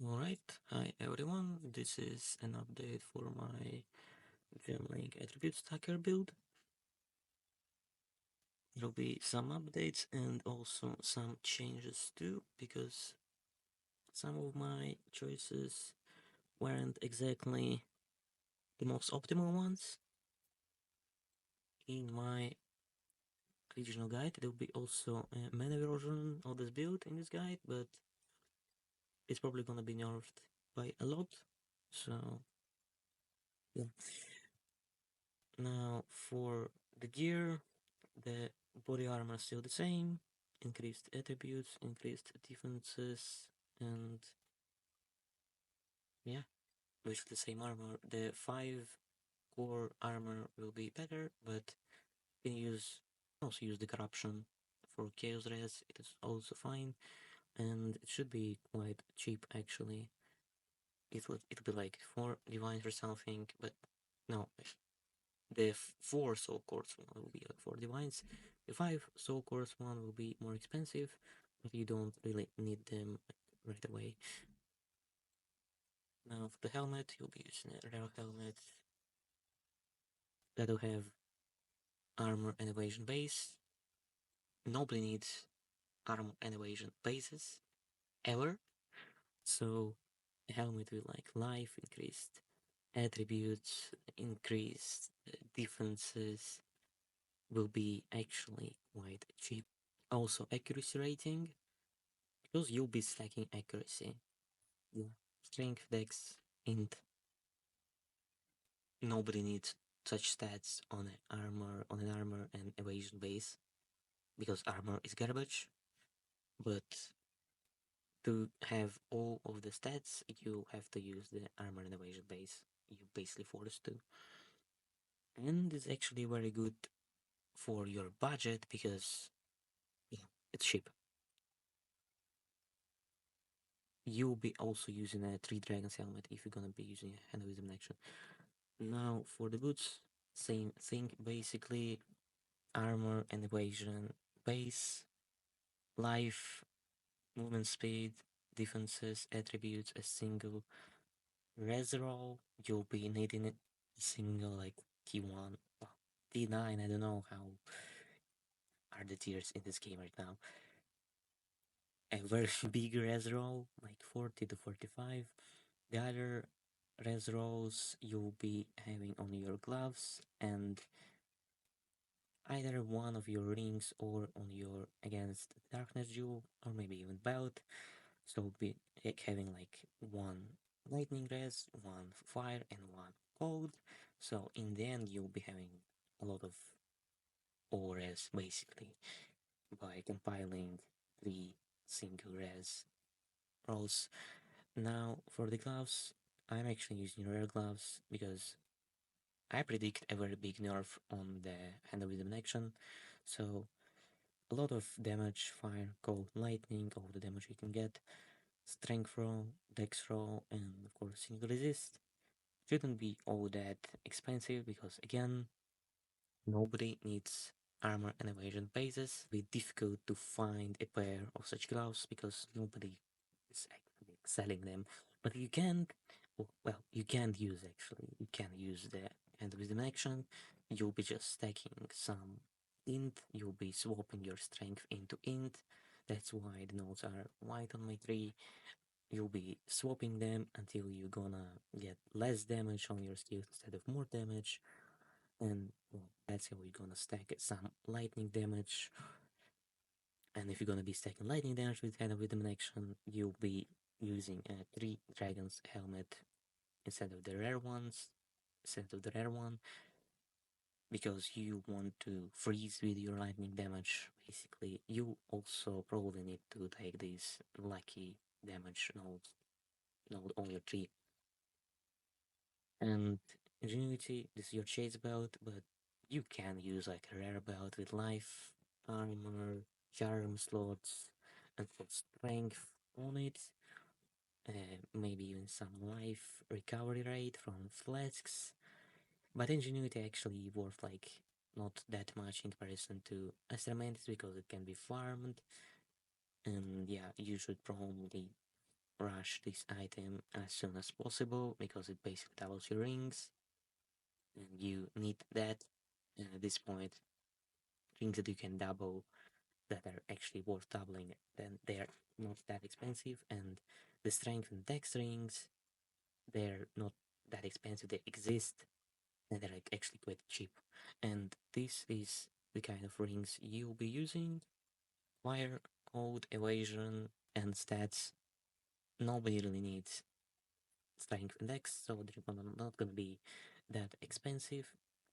Alright, hi everyone, this is an update for my Gemling attribute stacker build. There'll be some updates and also some changes too, because some of my choices weren't exactly the most optimal ones. In my regional guide, there'll be also a mini version of this build in this guide, but it's probably gonna be nerfed by a lot. So, yeah. Now, for the gear, the body armor is still the same, increased attributes, increased defenses, and yeah, basically the same armor. The 5 core armor will be better, but you can also use the corruption for chaos res, it is also fine, and it should be quite cheap actually. It'll be like 4 divines or something, but no, the 4 soul cores one will be like 4 divines. The 5 soul cores one will be more expensive, but you don't really need them right away. Now for the helmet, you'll be using a rare helmet that'll have armor and evasion base. Nobody needs armor and evasion bases ever, so a helmet with like life, increased attributes, increased defenses will be actually quite cheap. Also accuracy rating, because you'll be stacking accuracy. Yeah. Strength, dex, int. Nobody needs such stats on an armor and evasion base, because armor is garbage. But to have all of the stats, you have to use the armor and evasion base. You basically forced to. And it's actually very good for your budget because yeah, it's cheap. You'll be also using a 3 dragons helmet if you're gonna be using a hand of wisdom action. Now for the boots, same thing basically. Armor and evasion base, life, movement speed, defenses, attributes, a single reservoir. You'll be needing a single like T1, well, T9. I don't know how are the tiers in this game right now. A very big reservoir, like 40 to 45. The other reservoirs you'll be having on your gloves and either one of your rings or on your against darkness jewel or maybe even belt. So be having like one lightning res, one fire, and one cold. So in the end, you'll be having a lot of ORS basically by compiling 3 single res rolls. Now for the gloves, I'm actually using rare gloves because I predict a very big nerf on the hand of wisdom action. So a lot of damage, fire, cold, lightning, all the damage you can get, strength roll, dex roll, and of course single resist. Shouldn't be all that expensive because again, nobody needs armor and evasion bases. It's difficult to find a pair of such gloves because nobody is actually selling them. But you can, well, you can't use actually. You can use the hand of wisdom action. You'll be just stacking some int. You'll be swapping your strength into int. That's why the nodes are white on my tree. You'll be swapping them until you're gonna get less damage on your skills instead of more damage. And well, that's how you're gonna stack some lightning damage. And if you're gonna be stacking lightning damage with kind of rhythm action, you'll be using a 3 dragons helmet instead of the rare ones, instead of the rare one, because you want to freeze with your lightning damage. Basically, you also probably need to take this lucky damage node on your tree. And ingenuity, this is your chase belt, but you can use like a rare belt with life, armor, charm slots, and for strength on it. Maybe even some life recovery rate from flasks. But ingenuity actually worth like not that much in comparison to Astramentis because it can be farmed. And yeah, you should probably rush this item as soon as possible because it basically doubles your rings, and you need that. And at this point, rings that you can double that are actually worth doubling, then they are not that expensive. And the strength and dex rings, they're not that expensive. They exist, and they're like actually quite cheap. And this is the kind of rings you'll be using. Fire, code, evasion, and stats. Nobody really needs strength and dex, so they're not gonna be that expensive.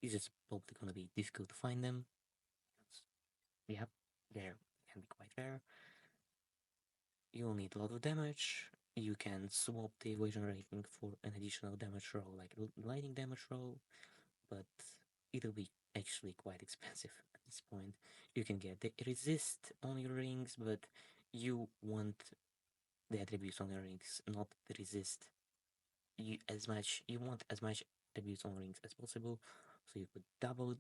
It's just probably gonna be difficult to find them. Yep, they can be quite rare. You'll need a lot of damage. You can swap the evasion rating for an additional damage roll, like lightning damage roll, but it'll be actually quite expensive at this point. You can get the resist on your rings, but you want the attributes on your rings, not the resist. You want as much attributes on rings as possible, so you could double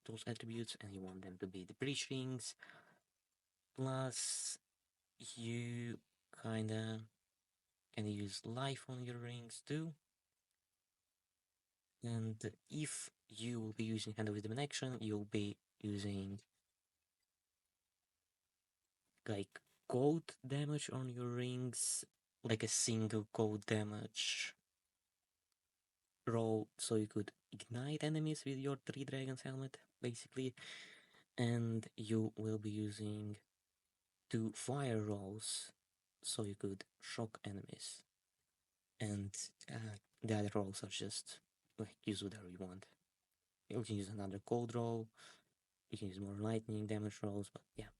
those attributes, and you want them to be the breach rings. Plus, you kinda can use life on your rings too. And if you will be using Hand of Wisdom in action, you'll be using like cold damage on your rings, like a single cold damage roll, so you could ignite enemies with your Three Dragons helmet, basically. And you will be using 2 fire rolls, so you could shock enemies. And the other rolls are just like use whatever you want. You can use another cold roll, you can use more lightning damage rolls, but yeah,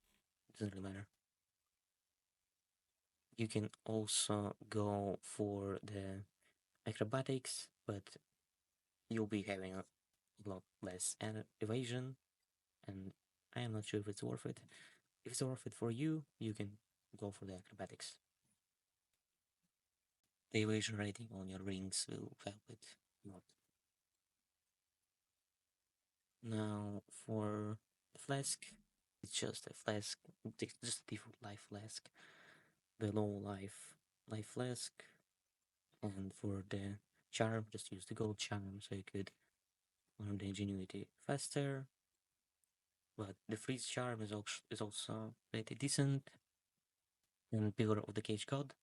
it doesn't really matter. You can also go for the acrobatics, but you'll be having a lot less evasion, and I am not sure if it's worth it. If it's worth it for you, you can go for the acrobatics. The evasion rating on your rings will help it a lot. Now for the flask, it's just a flask, just a default life flask, the low life flask, and for the charm, just use the gold charm so you could learn the ingenuity faster. But the freeze charm is also pretty decent. And Pillar of the Cage God,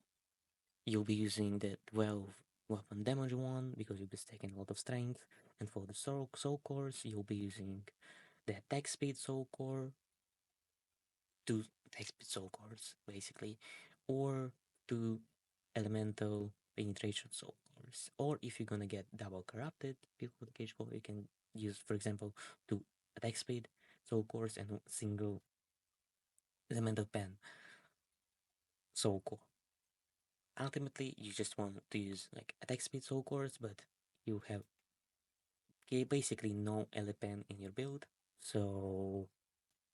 you'll be using the 12 weapon damage one because you'll be stacking a lot of strength. And for the soul cores, you'll be using the attack speed soul core, 2 attack speed soul cores basically, or 2 elemental penetration soul cores. Or if you're gonna get double corrupted Pillar of the Cage God, you can use, for example, 2 attack speed soul cores and single elemental pen soul core. Ultimately, you just want to use like attack speed soul cores, but you have basically no Elepen in your build, so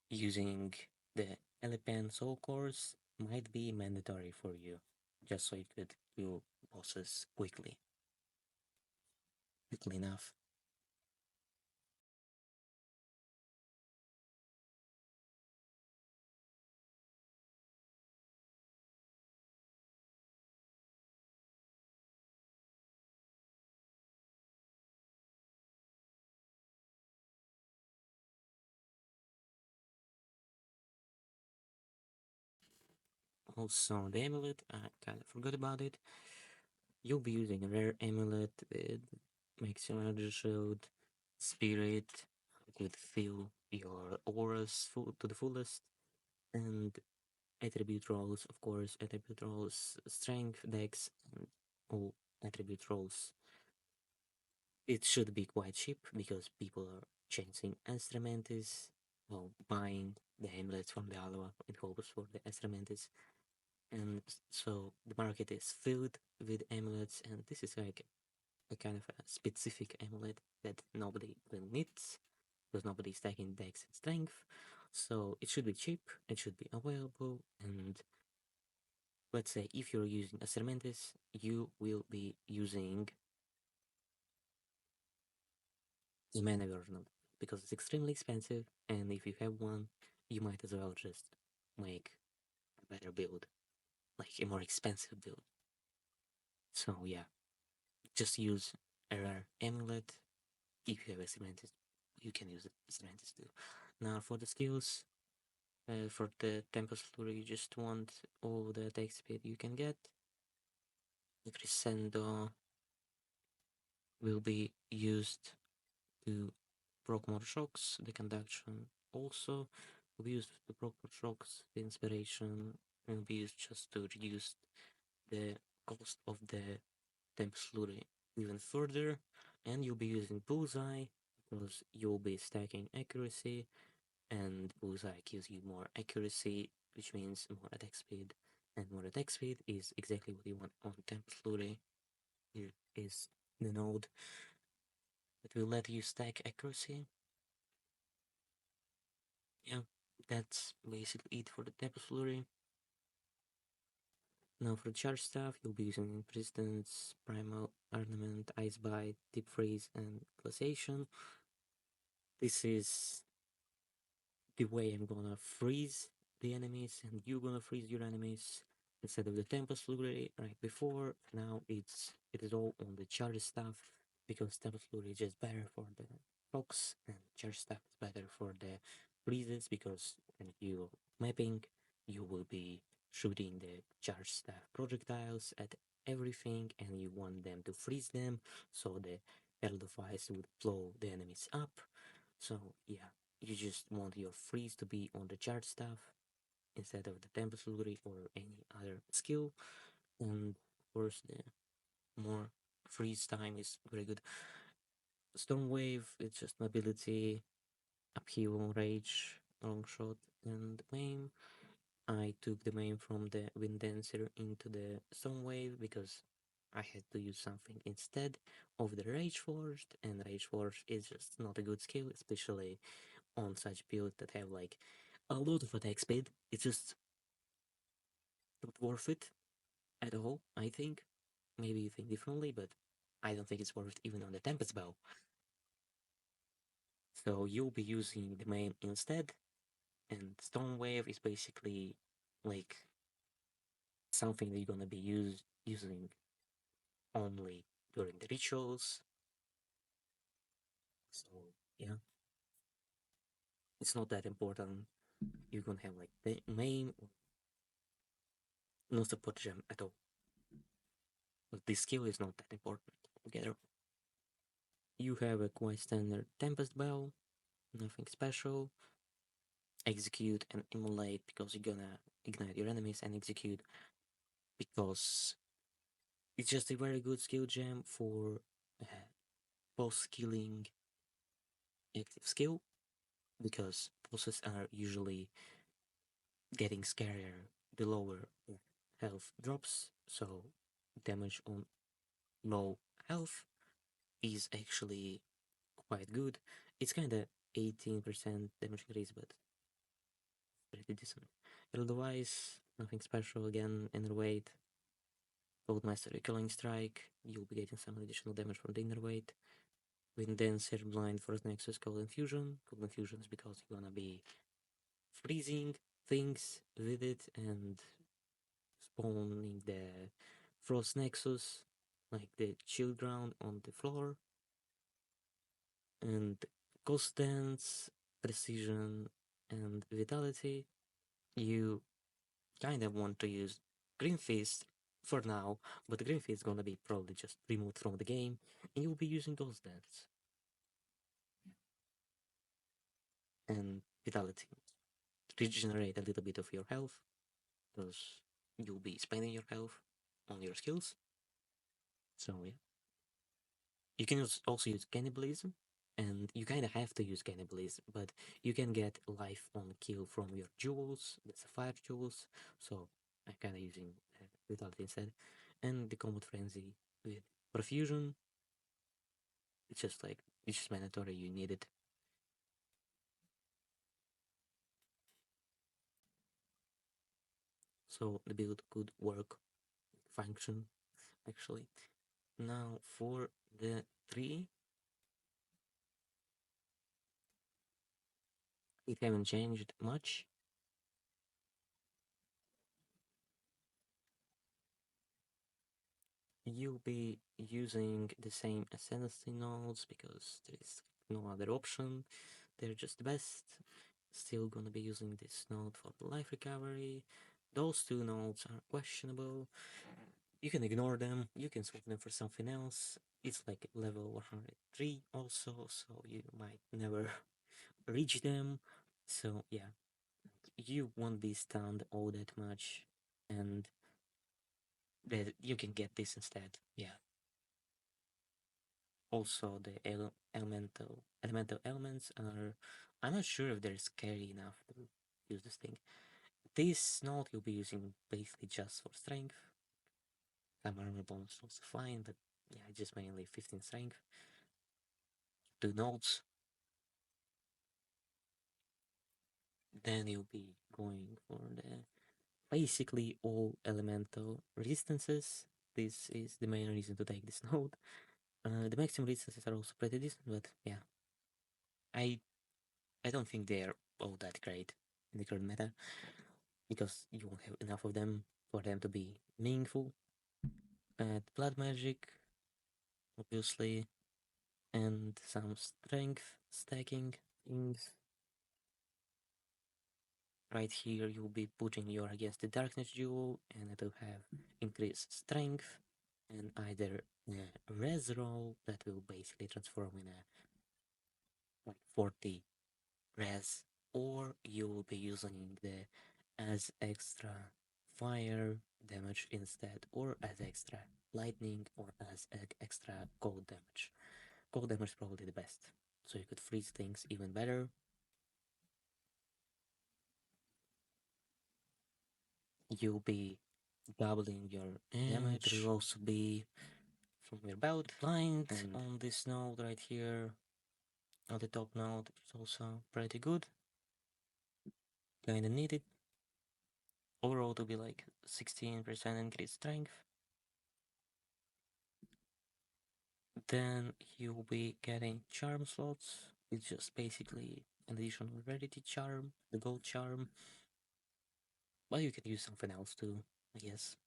using the Elepen soul cores might be mandatory for you, just so you could kill bosses quickly enough. Also, the amulet, I kind of forgot about it. You'll be using a rare amulet with maximum energy shield, spirit, could fill your auras to the fullest, and attribute rolls, of course, attribute rolls, strength, dex, and all attribute rolls. It should be quite cheap because people are chasing instrumentis, well, buying the amulets from the Alwa in hopes for the instrumentis. And so the market is filled with amulets, and this is like a kind of a specific amulet that nobody really needs because nobody's taking dex and strength. So it should be cheap, it should be available, and let's say if you're using a Sermentis, you will be using the mana version of it because it's extremely expensive, and if you have one, you might as well just make a better build, like a more expensive build. So yeah, just use a rare amulet. If you have a Serentis, you can use it Serentis too. Now for the skills, for the Tempest Flurry, you just want all the attack speed you can get. The Crescendo will be used to proc more shocks. The Conduction also will be used to proc more shocks. The Inspiration will be used just to reduce the cost of the Tempest Flurry even further. And you'll be using Bullseye because you'll be stacking accuracy, and Bullseye gives you more accuracy, which means more attack speed. And more attack speed is exactly what you want on Tempest Flurry. Here is the node that will let you stack accuracy. Yeah, that's basically it for the Tempest Flurry. Now for the charge stuff, you'll be using Persistence, Primal Ornament, Ice Bite, Deep Freeze, and Glaciation. This is the way I'm gonna freeze the enemies, and you're gonna freeze your enemies instead of the Tempest Flurry right before. Now it is all on the charge stuff because Tempest Flurry is just better for the fox, and charge stuff is better for the freezes because when you're mapping, you will be shooting the charge staff projectiles at everything, and you want them to freeze them so the Herald of Ice would blow the enemies up. So yeah, you just want your freeze to be on the charge staff instead of the Tempest Flurry or any other skill. And of course, the more freeze time is very good. Storm Wave, it's just mobility, upheaval, rage, long shot, and maim. I took the maim from the Wind Dancer into the Storm Wave because I had to use something instead of the Rage Forged, and Rage Forged is just not a good skill, especially on such builds that have like a lot of attack speed. It's just not worth it at all, I think. Maybe you think differently, but I don't think it's worth it even on the Tempest Bow. So you'll be using the main instead, and Storm Wave is basically like something that you're gonna be using only during the rituals. So yeah, it's not that important. You can have like the main or no support gem at all. But this skill is not that important altogether. You have a quite standard Tempest Bell, nothing special. Execute and immolate because you're gonna ignite your enemies, and execute because it's just a very good skill gem for boss killing active skill, because bosses are usually getting scarier the lower health drops, so damage on low health is actually quite good. It's kinda 18% damage increase, but pretty decent. Otherwise, nothing special. Again, inner weight, Gold Mastery Killing Strike, you'll be getting some additional damage from the inner weight. Wind Dancer, Blind, Force Nexus, Cold Infusion. Cold Infusion is because you're gonna be freezing things with it and spawning the Frost Nexus, like the chill ground on the floor. And Ghost Dance, Precision, and Vitality, you kind of want to use Green Fist for now, but the Green Fist is gonna be probably just removed from the game, and you'll be using those Dance and Vitality. Regenerate a little bit of your health, because you'll be spending your health on your skills. So yeah. You can also use Cannibalism, and you kind of have to use Cannibalism, but you can get life on kill from your jewels, the Sapphire jewels, so I'm kind of using Vitality instead. And the Combat Frenzy with Profusion, it's just mandatory, you need it. So the build could work, function, actually. Now for the 3, it haven't changed much. you'll be using the same ascendancy nodes because there is no other option. They're just the best. Still gonna be using this node for the life recovery. Those two nodes are questionable. You can ignore them, you can swap them for something else. It's like level 103 also, so you might never reach them. So yeah, you won't be stunned all that much, and that you can get this instead. Yeah. Also, the elemental elements are. I'm not sure if they're scary enough to use this thing. This node you'll be using basically just for strength. Some armor bonus also fine, but yeah, just mainly 15 strength. Two nodes. Then you'll be going for the basically all elemental resistances. This is the main reason to take this node. The maximum resistances are also pretty decent, but yeah, I I don't think they're all that great in the current meta because you won't have enough of them for them to be meaningful. Blood magic, obviously, and some strength stacking things. Right here, you'll be putting your against the darkness jewel, and it'll have increased strength and either a res roll that will basically transform in a like 40 res, or you will be using the as extra fire damage instead, or as extra lightning, or as extra cold damage. Cold damage is probably the best, so you could freeze things even better. You'll be doubling your damage. It will also be from your belt blind on this node right here. On the top node, it's also pretty good. Kinda needed. Overall to be like 16% increased strength. Then you'll be getting charm slots. It's just basically an additional rarity charm, the gold charm. But you can use something else too, I guess.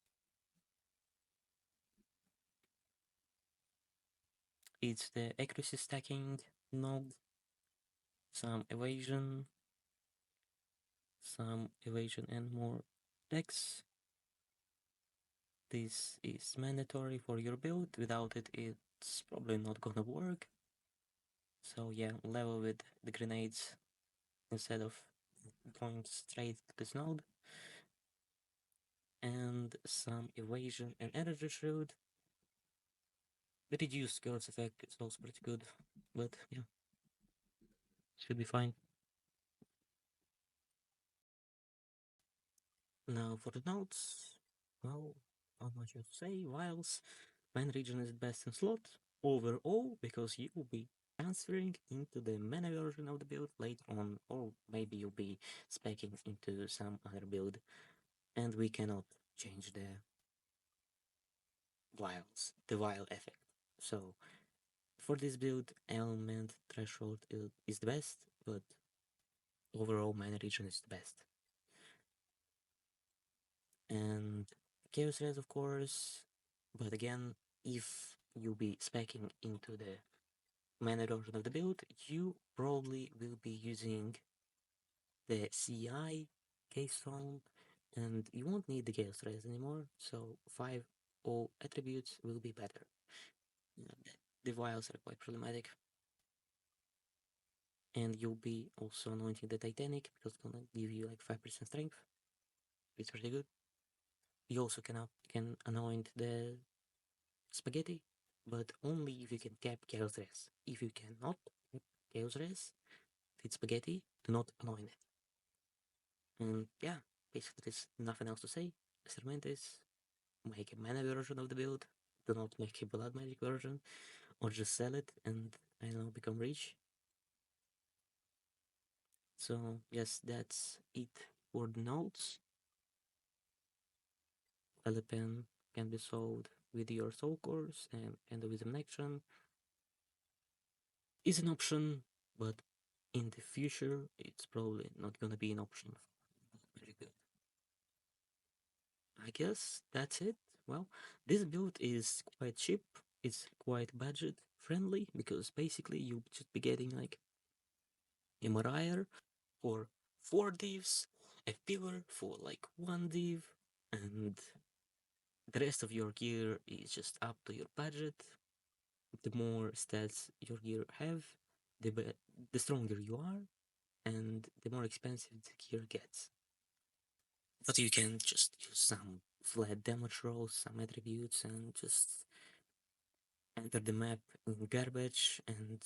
It's the accuracy stacking node, some evasion and more dex. This is mandatory for your build. Without it, it's probably not gonna work. So yeah, level with the grenades instead of going straight to this node. And some evasion and energy shroud. The reduced girls effect is also pretty good, but yeah, should be fine. Now for the notes, well, not much to say. Whilst main region is best in slot overall because you will be transferring into the mana version of the build later on, or maybe you'll be specking into some other build, and we cannot change the vial effect. So for this build, element threshold is the best, but overall mana region is the best. And Chaos Res, of course, but again, if you be specking into the mana version of the build, you probably will be using the CI Keystone, and you won't need the Chaos Res anymore, so 5 all attributes will be better. The vials are quite problematic. And you'll be also anointing the Titanic because it's gonna give you like 5% strength. It's pretty good. You also can anoint the spaghetti, but only if you can cap Chaos Res. If you cannot cap Chaos Res with spaghetti, do not anoint it. And yeah, basically there's nothing else to say. Sermentis, make a mana version of the build. Do not make a blood magic version, or just sell it and I don't know, become rich. So yes, that's it for the notes. Philippine can be solved with your soul course and endowism action is an option, but in the future it's probably not gonna be an option. Very good. I guess that's it. Well, this build is quite cheap. It's quite budget friendly because basically you'll just be getting like a Mariah for 4 divs, a pillar for like 1 div, and the rest of your gear is just up to your budget. The more stats your gear have, the stronger you are, and the more expensive the gear gets. But you can just use some flat damage rolls, some attributes, and just enter the map in garbage and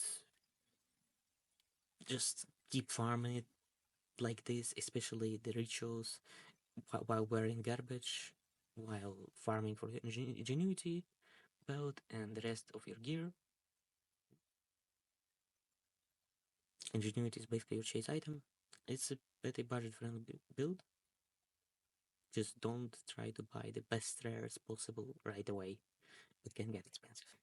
just keep farming it like this, especially the rituals while wearing garbage, while farming for the ingenuity belt and the rest of your gear. Ingenuity is basically your chase item. It's a pretty budget friendly build. Just don't try to buy the best rares possible right away. It can get expensive.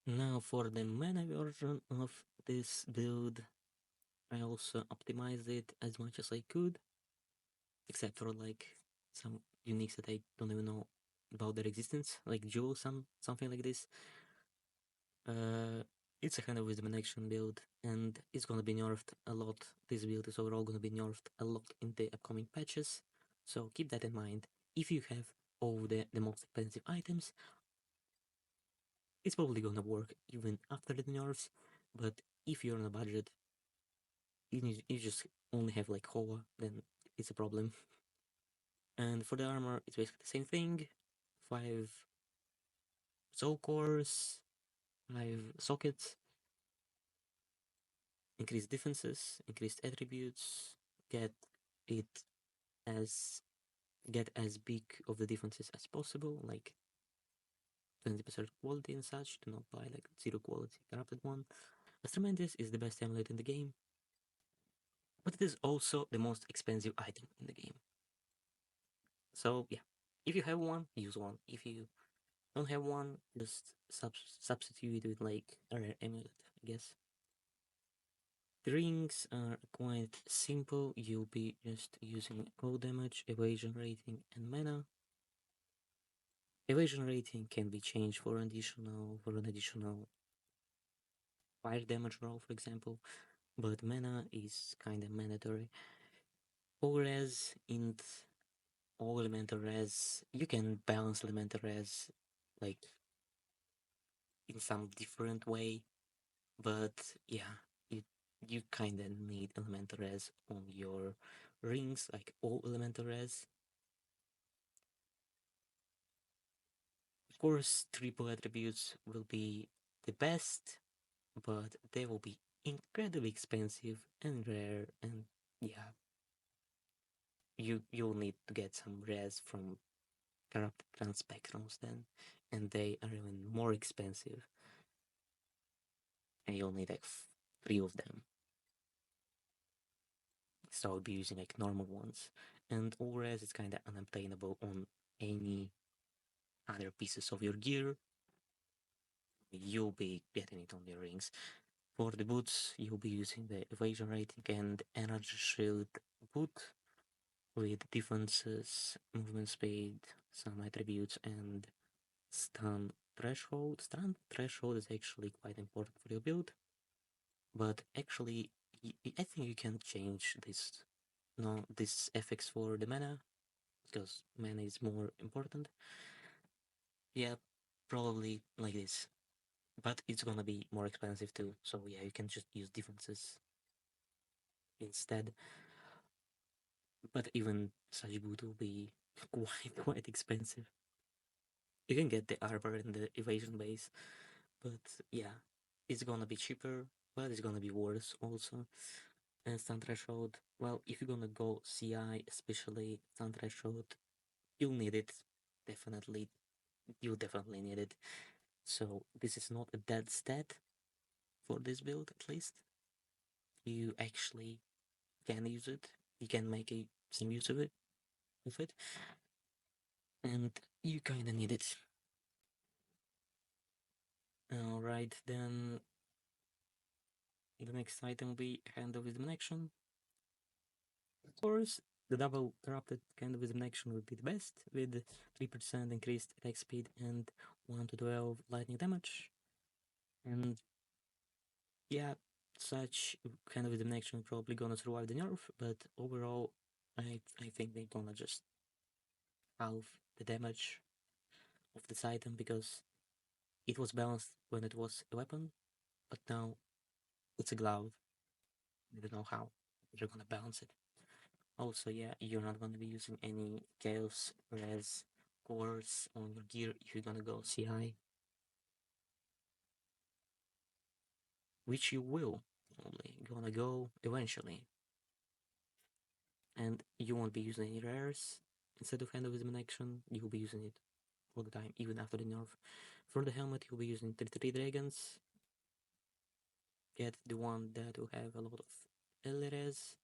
Now for the mana version of this build, I also optimized it as much as I could, except for like some uniques that I don't even know about their existence, like Jewel, something like this. Uh, it's a kind of wisdom and action build, and it's gonna be nerfed a lot. This build is overall gonna be nerfed a lot in the upcoming patches, so keep that in mind. If you have all the most expensive items, it's probably gonna work even after the nerfs, but if you're on a budget, you just only have like Hoa, then it's a problem. And for the armor, it's basically the same thing. 5 soul cores, 5 sockets, increased defenses, increased attributes, get it as get as big of the defenses as possible, like 20% quality and such. Do not buy like 0 quality corrupted one. Astramantis is the best amulet in the game, but it is also the most expensive item in the game. So yeah, if you have one, use one. If you don't have one, just substitute it with like a rare amulet, I guess. The rings are quite simple. You'll be just using cold damage, evasion rating, and mana. Evasion rating can be changed for an additional fire damage roll, for example, but mana is kind of mandatory. All res in all elemental res, you can balance elemental res like in some different way, but yeah, you you kind of need elemental res on your rings, like all elemental res. Of course, triple attributes will be the best, but they will be incredibly expensive and rare, and yeah, you'll need to get some res from corrupted transspectrums then, and they are even more expensive, and you'll need like 3 of them. So I'll be using like normal ones, and all res is kind of unobtainable on any other pieces of your gear. You'll be getting it on your rings. For the boots, you'll be using the evasion rating and energy shield boot with defenses, movement speed, some attributes, and stun threshold. Stun threshold is actually quite important for your build, but actually, I think you can change this. No, this effects for the mana because mana is more important. Yeah, probably like this, but it's gonna be more expensive too. So yeah, you can just use defenses instead. But even such boot will be quite expensive. You can get the armor and the evasion base, but yeah, it's gonna be cheaper, but it's gonna be worse also. And stun threshold, well, if you're gonna go CI, especially stun threshold, you'll need it. Definitely, you definitely need it. So this is not a dead stat for this build, at least. You actually can use it. You can make some use of it, and you kinda need it. Alright, then The next item will be Hand of Wisdom in action. Of course, the double corrupted Hand of Wisdom in action would be the best, with 3% increased attack speed and 1 to 12 lightning damage. And yeah, such Hand of Wisdom in action probably gonna survive the nerf, but overall, I think they're gonna just halve the damage of this item because it was balanced when it was a weapon, but now it's a glove. I don't know how they're gonna balance it. Also, yeah, you're not gonna be using any chaos res cores on your gear if you're gonna go CI, which you will probably gonna go eventually, and you won't be using any rares instead of Hand of Wisdom in action. You'll be using it all the time, even after the nerf. For the helmet, you'll be using 33 dragons. Get the one that will have a lot of LRS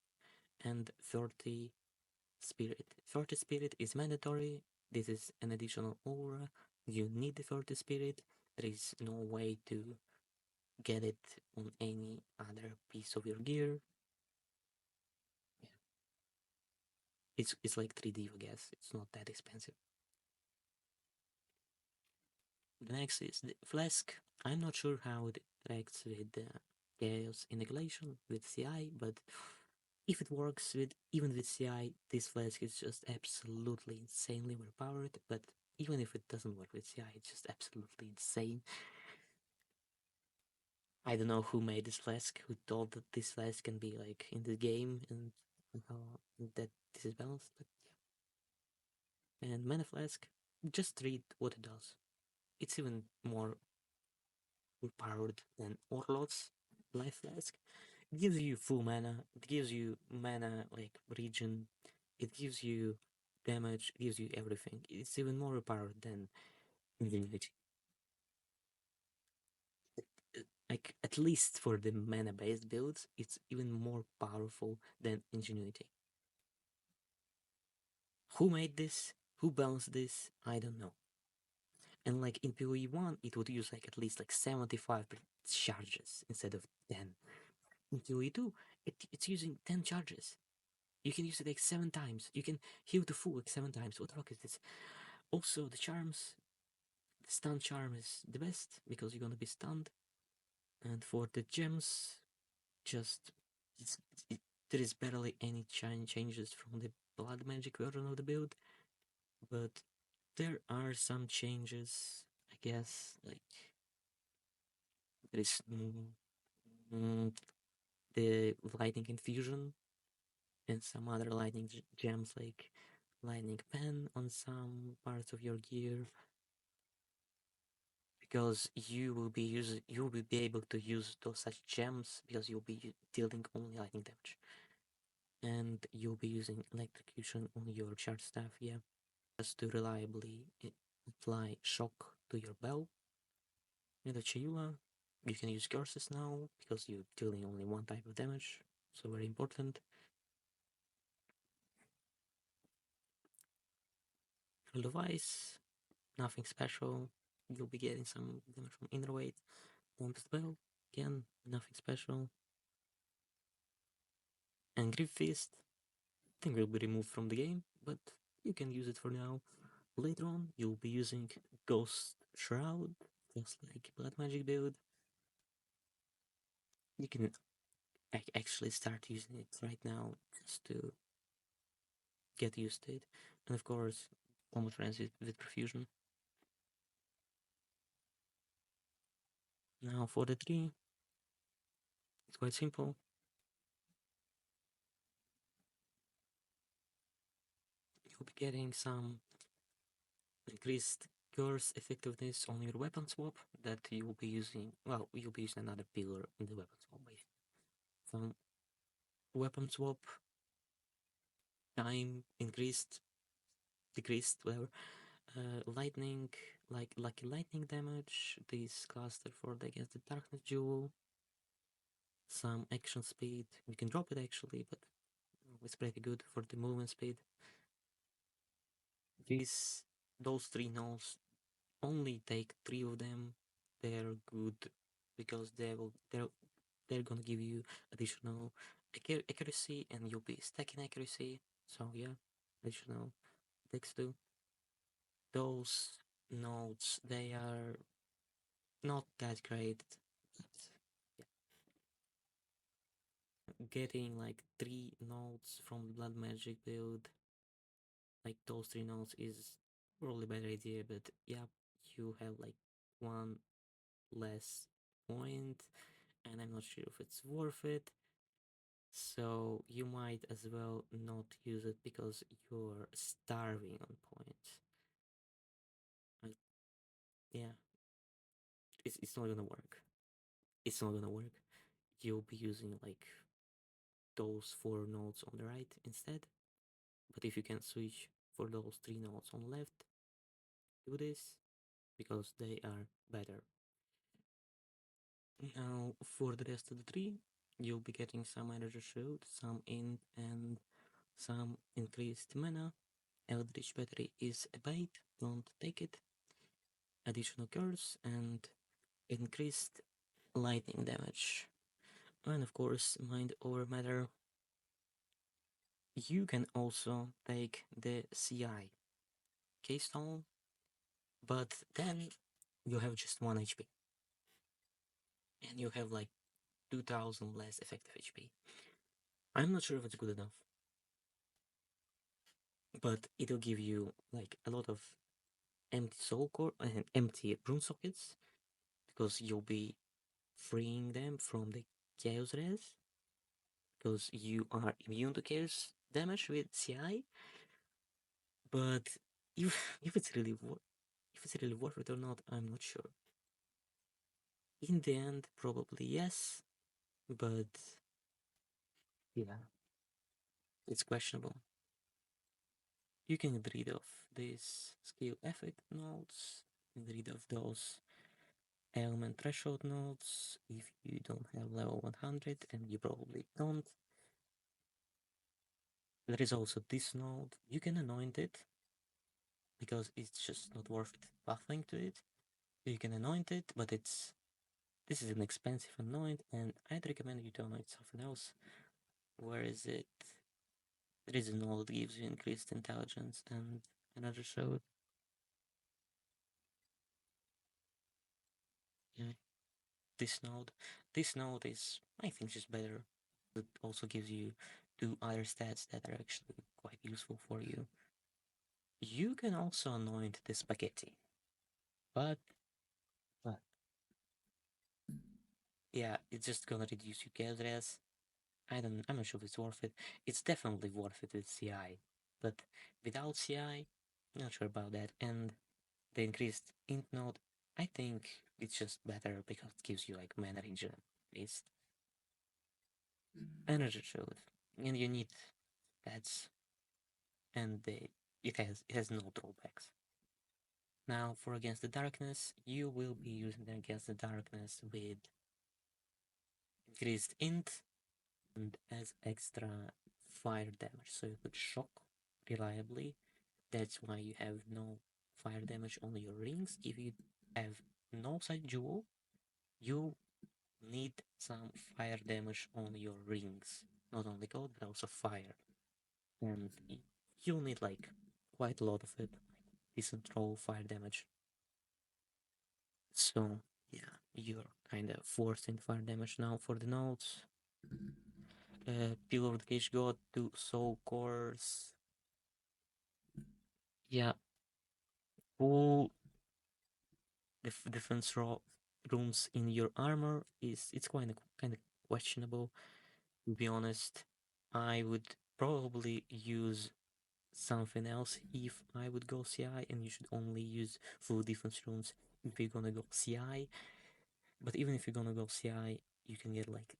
and 30 spirit. 30 spirit is mandatory. This is an additional aura. You need the 30 spirit. There is no way to get it on any other piece of your gear. Yeah. It's like 3D, I guess. It's not that expensive. The next is the flask. I'm not sure how it interacts with the chaos integration with CI, but if it works with even with CI, this flask is just absolutely insanely overpowered. But even if it doesn't work with CI, it's just absolutely insane. I don't know who made this flask, who thought that this flask can be like in the game and how that this is balanced. But yeah. And mana flask, just read what it does. It's even more overpowered than Orlot's life flask. It gives you full mana. It gives you mana like regen. It gives you damage. It gives you everything. It's even more powered than Ingenuity. Like at least for the mana based builds, it's even more powerful than Ingenuity. Who made this? Who balanced this? I don't know. And like in PoE 1, it would use like at least like 75 charges instead of 10. In PoE 2, it's using 10 charges. You can use it like 7 times. You can heal to full like 7 times. What the fuck is this? Also, the charms. The stun charm is the best because you're gonna be stunned. And for the gems, just it's, it, there is barely any changes from the blood magic version of the build, but there are some changes. I guess like there is the lightning infusion and some other lightning gems like lightning pen on some parts of your gear because you will be able to use those such gems because you'll be dealing only lightning damage and you'll be using electrocution on your charge staff, yeah, just to reliably apply shock to your bell. In the Chiyua, you can use curses now because you're dealing only one type of damage, so very important. For device, nothing special. You'll be getting some damage from inner weight. Tempest Bell, again, nothing special. And Grip Fist, I think will be removed from the game, but you can use it for now. Later on, you'll be using Ghost Shroud, just like Blood Magic build. You can actually start using it right now just to get used to it. And of course, Combat Frenzy with Perfusion. Now for the tree, it's quite simple. You'll be getting some increased curse effectiveness on your weapon swap that you will be using. Well, you'll be using another pillar in the weapon swap. Some weapon swap time increased, decreased, whatever. Lightning, like lucky lightning damage. This cluster for against the darkness jewel. Some action speed. You can drop it actually, but it's pretty good for the movement speed. Those three nodes, only take 3 of them. They're good because they will they're gonna give you additional accuracy, and you'll be stacking accuracy. So yeah, additional dex too. Those nodes, they are not that great. But yeah, getting like 3 nodes from the blood magic build, like those 3 nodes, is probably a better idea. But yeah, you have like one less point, and I'm not sure if it's worth it. So you might as well not use it because you're starving on points. Like, yeah, it's not gonna work. It's not gonna work. You'll be using like those 4 nodes on the right instead. But if you can switch for those 3 nodes on the left, do this because they are better. Now for the rest of the tree, you'll be getting some energy shield, some int, and some increased mana. Eldritch battery is a bait, don't take it. Additional curse and increased lightning damage. And of course, mind over matter. You can also take the CI keystone, but then you have just 1 HP. And you have like 2000 less effective HP. I'm not sure if it's good enough, but it'll give you like a lot of empty soul core and empty rune sockets because you'll be freeing them from the chaos res because you are immune to chaos damage with CI. But if it's really worth it or not, I'm not sure. In the end, probably yes, but yeah, it's questionable. You can get rid of these skill effect nodes, get rid of those element threshold nodes if you don't have level 100, and you probably don't. There is also this node. You can anoint it because it's just not worth it buffing to it. You can anoint it, but this is an expensive anoint, and I'd recommend you to anoint something else. Where is it? There is a node that gives you increased intelligence and another showed. Yeah, this node. This node is, I think, just better. It also gives you 2 other stats that are actually quite useful for you. You can also anoint the spaghetti, but but yeah, it's just gonna reduce your chaos res. I'm not sure if it's worth it. It's definitely worth it with CI, but without CI, not sure about that. And the increased int node, I think it's just better because it gives you like mana regen based energy shield, and you need stats, and it has no drawbacks. Now for against the darkness, you will be using them against the darkness with increased int and as extra fire damage, so you could shock reliably. That's why you have no fire damage on your rings. If you have no side jewel, you need some fire damage on your rings. Not only gold, but also fire. And you'll need like quite a lot of it. Decent roll fire damage. So yeah, you're kind of forced into fire damage now for the nodes. Pillar of the Cage God to Soul Cores. Yeah, full defense runes in your armor it's kind of questionable. To be honest, I would probably use something else if I would go CI, and you should only use full defense runes if you're gonna go CI. But even if you're gonna go CI, you can get like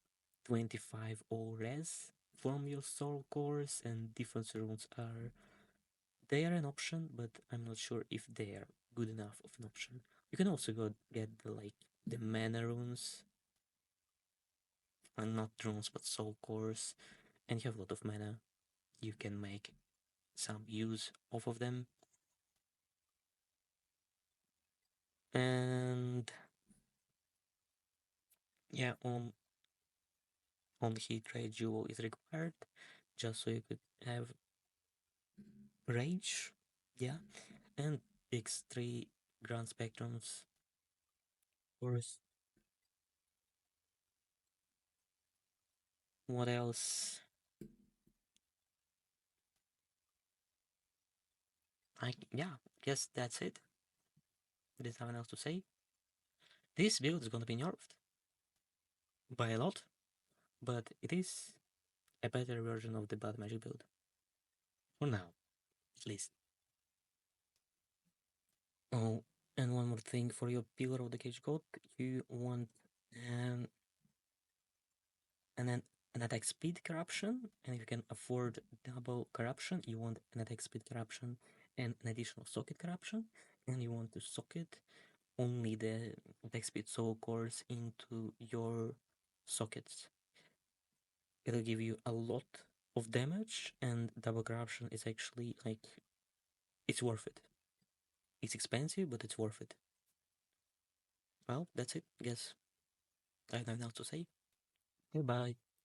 25 all res from your soul cores, and defense runes they are an option, but I'm not sure if they are good enough of an option. You can also go get the mana runes, and not runes but soul cores, and you have a lot of mana. You can make some use off of them. And yeah, on hit rate jewel is required, just so you could have rage, yeah, and X3 grand spectrums. Of course, what else? Yeah, guess that's it. There's nothing else to say. This build is gonna be nerfed by a lot, but it is a better version of the bad magic build. For now, at least. Oh, and one more thing for your Pillar of the Cage God, you want um, an an attack speed corruption, and if you can afford double corruption, you want an attack speed corruption and an additional socket corruption, and you want to socket only the attack speed soul cores into your sockets. It'll give you a lot of damage, and double corruption is actually like it's worth it. It's expensive, but it's worth it. Well, that's it. Guess I have nothing else to say. Goodbye.